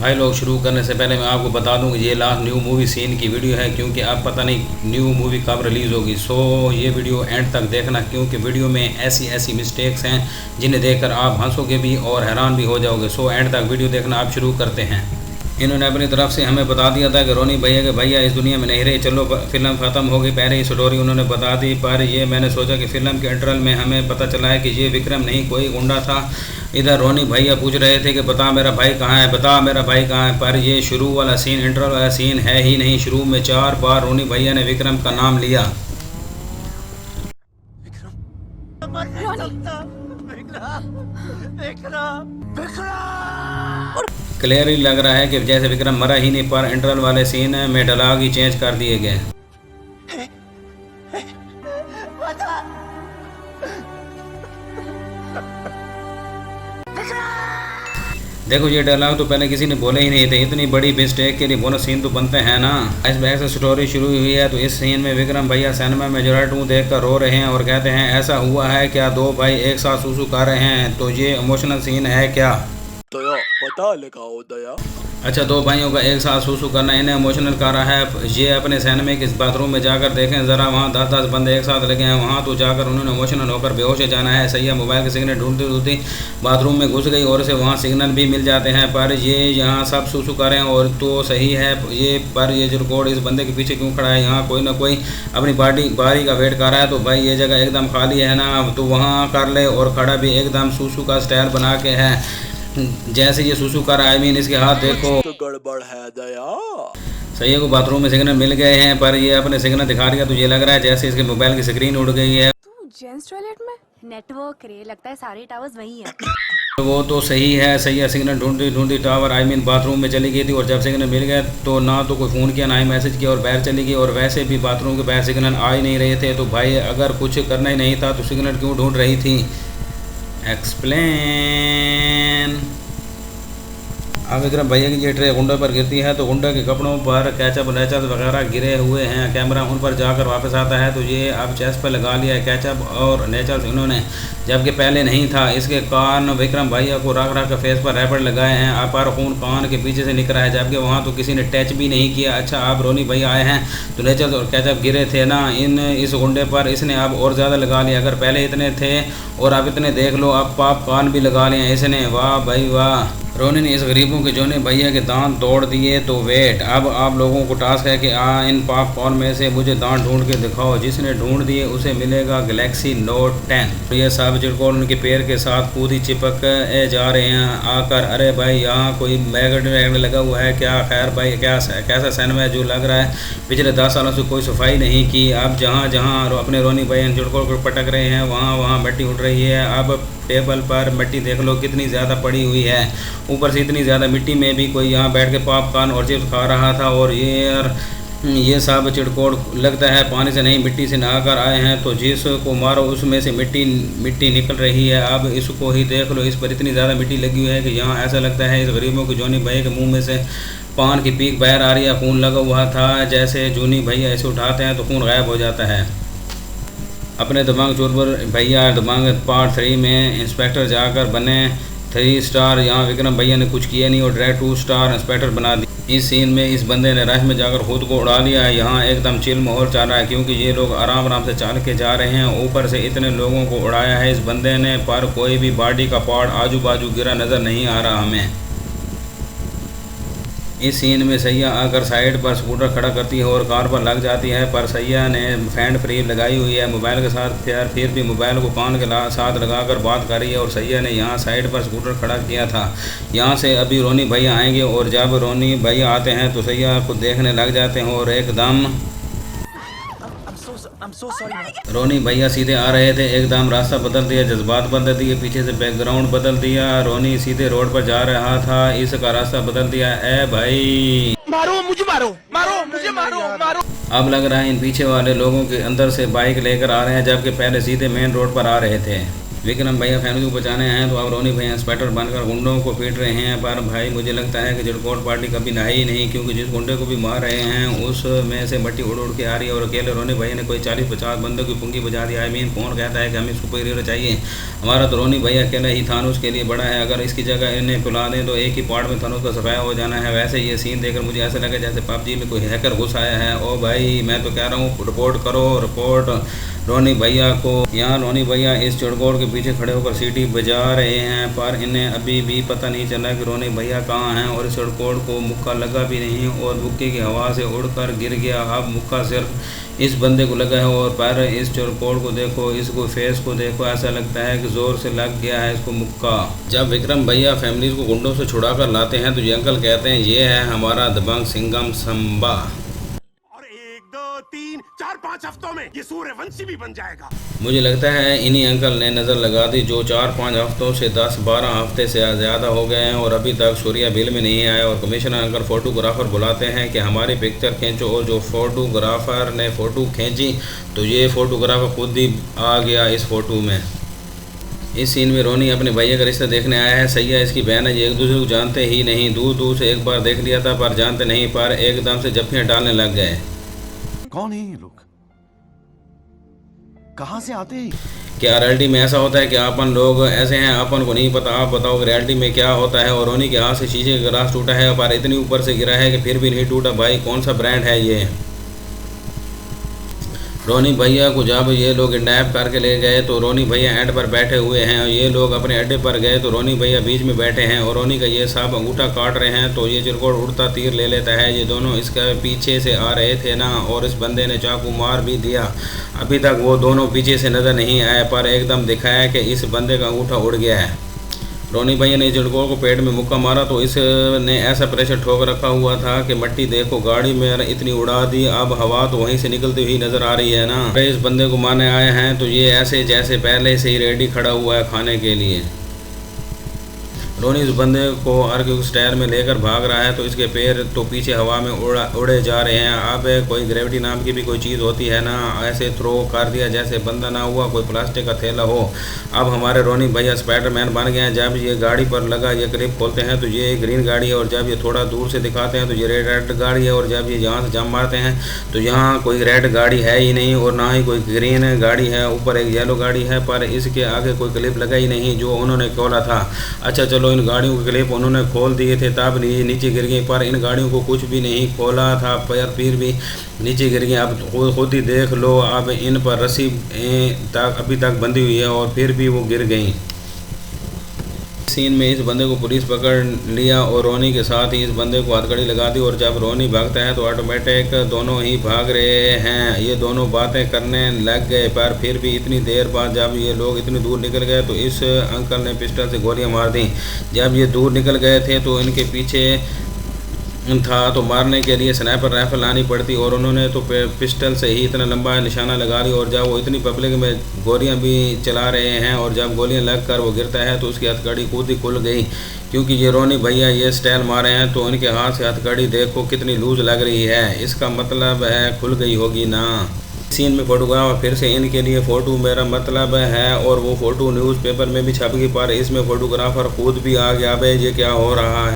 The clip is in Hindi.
भाई लोग, शुरू करने से पहले मैं आपको बता दूं कि ये लास्ट न्यू मूवी सीन की वीडियो है, क्योंकि आप पता नहीं न्यू मूवी कब रिलीज़ होगी। सो ये वीडियो एंड तक देखना, क्योंकि वीडियो में ऐसी ऐसी मिस्टेक्स हैं जिन्हें देखकर आप हंसोगे भी और हैरान भी हो जाओगे। सो एंड तक वीडियो देखना। आप शुरू करते हैं। इन्होंने अपनी तरफ से हमें बता दिया था कि रोनी भैया के भैया इस दुनिया में नहीं रहे, चलो फिल्म ख़त्म हो गई। पहले ही स्टोरी उन्होंने बता दी, पर ये मैंने सोचा कि फ़िल्म के इंटरवल में हमें पता चला है कि ये विक्रम नहीं, कोई गुंडा था। इधर रोनी भैया पूछ रहे थे कि बता मेरा भाई कहाँ है, बता मेरा भाई कहाँ है, पर ये शुरू वाला सीन, इंटरवल वाला सीन है ही नहीं। शुरू में 4 बार रोनी भैया ने विक्रम का नाम लिया। क्लियरली लग रहा है कि जैसे विक्रम मरा ही नहीं, पर इंटरवल वाले सीन में डायलॉग ही चेंज कर दिए गए। देखो, ये डायलॉग तो पहले किसी ने बोले ही नहीं थे। इतनी बड़ी मिस्टेक के लिए बोनस सीन तो बनते हैं ना। इस बैग से स्टोरी शुरू हुई है, तो इस सीन में विक्रम भैया सिनेमा में जोराटू देख कर रो रहे हैं और कहते हैं ऐसा हुआ है क्या, 2 भाई एक साथ सूसू कर रहे हैं, तो ये इमोशनल सीन है क्या? दया पता लगाओ दया। अच्छा, 2 भाइयों का एक साथ सूसू करना इन्हें इमोशनल कर रहा है। ये अपने सिनेमा के बाथरूम में जाकर देखें ज़रा, वहाँ 10-10 बंदे एक साथ लगे हैं। वहाँ तो जाकर उन्होंने इमोशनल होकर बेहोश हो जाना है। सैया मोबाइल के सिग्नल ढूंढती ढूंढती बाथरूम में घुस गई और उसे वहाँ सिग्नल भी मिल जाते हैं, पर ये यहाँ सब सूसू कर रहे हैं। और तो सही है ये, पर ये जो रिकॉर्ड इस बंदे के पीछे क्यों खड़ा है? यहाँ कोई ना कोई अपनी बारी का वेट कर रहा है। तो भाई ये जगह एकदम खाली है ना, तो वहाँ कर ले। और खड़ा भी एकदम सूसू का स्टाइल बना के है, जैसे ये सूसू कर रहा है। इसके हाथ देखो, तो गड़बड़ है दया। सही को बाथरूम में सिग्नल मिल गए हैं, पर ये अपने सिग्नल दिखा रही है, तो ये लग रहा है जैसे इसके मोबाइल की स्क्रीन उड़ गई है। तू जेंट्स टॉयलेट में नेटवर्क रे, लगता है सारे टावर्स वही हैं। वो तो सही है, सही है। सिग्नल ढूंढती ढूंढती टावर बाथरूम में चली गई थी, और जब सिग्नल मिल गया तो ना तो कोई फ़ोन किया ना ही मैसेज किया, और बाहर चली गई। और वैसे भी बाथरूम के बाहर सिग्नल आ ही नहीं रहे थे, तो भाई अगर कुछ करना ही नहीं था तो सिग्नल क्यों ढूंढ रही थी? एक्सप्लेन। अब विक्रम भैया की ये ट्रे गुंडा पर गिरती है, तो गुंडा के कपड़ों पर केचप नेचप वगैरह गिरे हुए हैं। कैमरा उन पर जाकर वापस आता है, तो ये अब चेस्ट पर लगा लिया है केचप और नेचप इन्होंने, जबकि पहले नहीं था। इसके कान विक्रम भैया को रख रख कर फेस पर रैपर लगाए हैं, पर खून कान के पीछे से निकल रहा है, जबकि वहाँ तो किसी ने टच भी नहीं किया। अच्छा, आप रोनी भैया आए हैं तो नेचप और केचप गिरे थे ना इस गुंडे पर, इसने अब और ज़्यादा लगा लिया। अगर पहले इतने थे और अब इतने देख लो, अब पाप कान भी लगा लिए इसने। वाह भाई वाह। रोनी ने इस गरीबों के जोने भैया के दांत तोड़ दिए। तो वेट, अब आप लोगों को टास्क है कि इन पॉपकॉर्न में से मुझे दांत ढूंढ के दिखाओ। जिसने ढूंढ दिए उसे मिलेगा गैलेक्सी नोट 10। तो ये सब चिड़कोड़ उनके पैर के साथ कूद ही चिपक जा रहे हैं आकर। अरे भाई, यहाँ कोई मैगड लगा हुआ है क्या? खैर भाई, कैसा सिनेमा है जो लग रहा है पिछले 10 सालों से कोई सफाई नहीं की। अब जहाँ जहाँ अपने रोनी भाई चिड़कोड़ को पटक रहे हैं, वहाँ वहाँ मिट्टी उठ रही है। अब टेबल पर मिट्टी देख लो कितनी ज़्यादा पड़ी हुई है। ऊपर से इतनी ज़्यादा मिट्टी में भी कोई यहाँ बैठ के पॉपकॉर्न और चिप्स खा रहा था। और ये सब चिड़कोड़ लगता है पानी से नहीं मिट्टी से नहाकर आए हैं, तो जिसको मारो उसमें से मिट्टी निकल रही है। अब इसको ही देख लो, इस पर इतनी ज़्यादा मिट्टी लगी हुई है कि यहाँ ऐसा लगता है इस गरीबों के जोनी भैया के मुंह में से पान की पीक बाहर आ रही है। खून लगा हुआ था, जैसे जूनी भैया ऐसे उठाते हैं तो खून गायब हो जाता है। अपने दिमाग चोर पर भैया दिमाग पार्ट 3 में इंस्पेक्टर जाकर बने 3 स्टार। यहाँ विक्रम भैया ने कुछ किया नहीं और डायरेक्ट 2 स्टार इंस्पेक्टर बना दी। इस सीन में इस बंदे ने रश में जाकर खुद को उड़ा लिया है। यहाँ एकदम चिल माहौल चल रहा है, क्योंकि ये लोग आराम आराम से चल के जा रहे हैं। ऊपर से इतने लोगों को उड़ाया है इस बंदे ने, पर कोई भी बॉडी का पार्ट आजू बाजू गिरा नज़र नहीं आ रहा हमें। इस सीन में सैया आकर साइड पर स्कूटर खड़ा करती है और कार पर लग जाती है, पर सैया ने हैंड फ्री लगाई हुई है मोबाइल के साथ। फिर भी मोबाइल को कान के साथ लगाकर बात कर रही है। और सैया ने यहाँ साइड पर स्कूटर खड़ा किया था। यहाँ से अभी रोनी भैया आएंगे, और जब रोनी भैया आते हैं तो सैया को देखने लग जाते हैं और एकदम रोनी भैया सीधे आ रहे थे, एकदम रास्ता बदल दिया, जज्बात बदल दिए, पीछे से बैकग्राउंड बदल दिया। रोनी सीधे रोड पर जा रहा था, इसका रास्ता बदल दिया। ए भाई, मारो मुझे, मारो मारो मुझे, मारो मारो। अब लग रहा है इन पीछे वाले लोगों के अंदर से बाइक लेकर आ रहे हैं, जबकि पहले सीधे मेन रोड पर आ रहे थे। विक्रम भैया फैमिली को बचाने हैं तो अब रोनी भैया इंस्पेक्टर बनकर गुंडों को पीट रहे हैं। पर भाई मुझे लगता है कि चिड़कोट पार्टी कभी नहाई ही नहीं, क्योंकि जिस गुंडे को भी मार रहे हैं उसमें से मट्टी उड़ उड़ के आ रही है और अकेले रोनी भैया ने कोई 40-50 बंदों की पुंगी बजा दी। आई मीन कौन कहता है कि हमें सुपीरियर चाहिए? हमारा तो रोनी भैया अकेला ही थानोस के लिए बड़ा है। अगर इसकी जगह इन्हें बुला दें तो एक ही पार्ट में थानोस का सफाया हो जाना है। वैसे ये सीन देखकर मुझे ऐसा लगा जैसे पबजी में कोई हैकर घुस आया है। ओ भाई मैं तो कह रहा हूँ रिपोर्ट करो, रिपोर्ट रोनी भैया को। यहाँ रोनी भैया इस चिड़कोड़ के पीछे खड़े होकर सीटी बजा रहे हैं, पर इन्हें अभी भी पता नहीं चला कि रोनी भैया कहाँ हैं। और इस चिड़कोड़ को मुक्का लगा भी नहीं और बुक्के की हवा से उड़कर गिर गया। अब मुक्का सिर्फ इस बंदे को लगा है और पर इस चिड़कोड़ को देखो, इसको फेस को देखो, ऐसा लगता है कि ज़ोर से लग गया है इसको मुक्का। जब विक्रम भैया फैमिली को गुंडों से छुड़ा कर लाते हैं तो ये अंकल कहते हैं ये है हमारा दबंग सिंघम संबा। 3, 4, 5 हफ्तों में ये सूर्यवंशी भी बन जाएगा। मुझे लगता है इन्हीं अंकल ने नज़र लगा दी जो 4-5 हफ्तों से 10-12 हफ्ते से ज़्यादा हो गए हैं और अभी तक सूर्या बिल में नहीं आया। और कमिश्नर अंकल फ़ोटोग्राफ़र बुलाते हैं कि हमारी पिक्चर खींचो। और जो फ़ोटोग्राफ़र ने फ़ोटो खींची तो ये फ़ोटोग्राफ़र खुद ही आ गया इस फ़ोटो में। इस सीन में रोनी अपने भैया का रिश्ता देखने आया है। सैया इसकी बहन है, ये एक दूसरे को जानते ही नहीं। दूर दूर से एक बार देख लिया था पर जानते नहीं, पर एकदम से जफ्फियाँ डालने लग गए। कौन है ये लोग? कहां से आते हैं? क्या रियलिटी में ऐसा होता है कि अपन लोग ऐसे हैं, अपन को नहीं पता। आप बताओ रियलिटी में क्या होता है? और रोनी के हाथ से शीशे का गिलास टूटा है पर इतनी ऊपर से गिरा है कि फिर भी नहीं टूटा। भाई कौन सा ब्रांड है ये? रोनी भैया को जब ये लोग किडनैप करके ले गए तो रोनी भैया एंड पर बैठे हुए हैं और ये लोग अपने अड्डे पर गए तो रोनी भैया बीच में बैठे हैं और रोनी का ये साहब अंगूठा काट रहे हैं तो ये चिरकोड़ उड़ता तीर ले लेता है। ये दोनों इसके पीछे से आ रहे थे ना और इस बंदे ने चाकू मार भी दिया। अभी तक वो दोनों पीछे से नज़र नहीं आए पर एकदम दिखाया कि इस बंदे का अंगूठा उड़ गया है। रोनी भैया ने चिड़कोड़ को पेट में मुक्का मारा तो इसने ऐसा प्रेशर ठोक रखा हुआ था कि मट्टी देखो गाड़ी में इतनी उड़ा दी। अब हवा तो वहीं से निकलती हुई नज़र आ रही है ना। इस बंदे को मारने आए हैं तो ये ऐसे जैसे पहले से ही रेडी खड़ा हुआ है खाने के लिए। रोनी इस बंदे को आर्क्यू स्टायर में लेकर भाग रहा है तो इसके पैर तो पीछे हवा में उड़े जा रहे हैं। अब कोई ग्रेविटी नाम की भी कोई चीज़ होती है ना, ऐसे थ्रो कर दिया जैसे बंदा ना हुआ कोई प्लास्टिक का थैला हो। अब हमारे रोनी भैया स्पाइडरमैन बन गए हैं। जब ये गाड़ी पर लगा ये क्लिप खोलते हैं तो ये ग्रीन गाड़ी है और जब ये थोड़ा दूर से दिखाते हैं तो ये रेड गाड़ी है और जब ये यहाँ से जंप मारते हैं तो यहाँ कोई रेड गाड़ी है ही नहीं और ना ही कोई ग्रीन गाड़ी है। ऊपर एक येलो गाड़ी है पर इसके आगे कोई क्लिप लगा ही नहीं जो उन्होंने खोला था। अच्छा चलो इन गाड़ियों के क्लिप उन्होंने खोल दिए थे तब नीचे गिर गई, पर इन गाड़ियों को कुछ भी नहीं खोला था पर फिर भी नीचे गिर गई। अब खुद ही देख लो, अब इन पर रस्सी तक अभी तक बंधी हुई है और फिर भी वो गिर गई। सीन में इस बंदे को पुलिस पकड़ लिया और रोनी के साथ ही इस बंदे को हथकड़ी लगा दी और जब रोनी भागता है तो ऑटोमेटिक दोनों ही भाग रहे हैं। ये दोनों बातें करने लग गए पर फिर भी इतनी देर बाद जब ये लोग इतनी दूर निकल गए तो इस अंकल ने पिस्टल से गोलियां मार दी। जब ये दूर निकल गए थे तो इनके पीछे था तो मारने के लिए स्नाइपर राइफल लानी पड़ती और उन्होंने तो पिस्टल से ही इतना लंबा निशाना लगा ली। और जब वो इतनी पब्लिक में गोलियां भी चला रहे हैं और जब गोलियां लगकर वो गिरता है तो उसकी हथकड़ी खुद ही खुल गई, क्योंकि ये रोनी भैया ये स्टाइल मारे हैं तो उनके हाथ से हथकड़ी देखो कितनी लूज लग रही है। इसका मतलब है खुल गई होगी ना। सीन में फोटोग्राफर फिर से इनके लिए फ़ोटो मेरा मतलब है और वो फ़ोटो न्यूज़पेपर में भी छप गई पर इसमें फ़ोटोग्राफर खुद भी आ गया। अब ये क्या हो रहा है?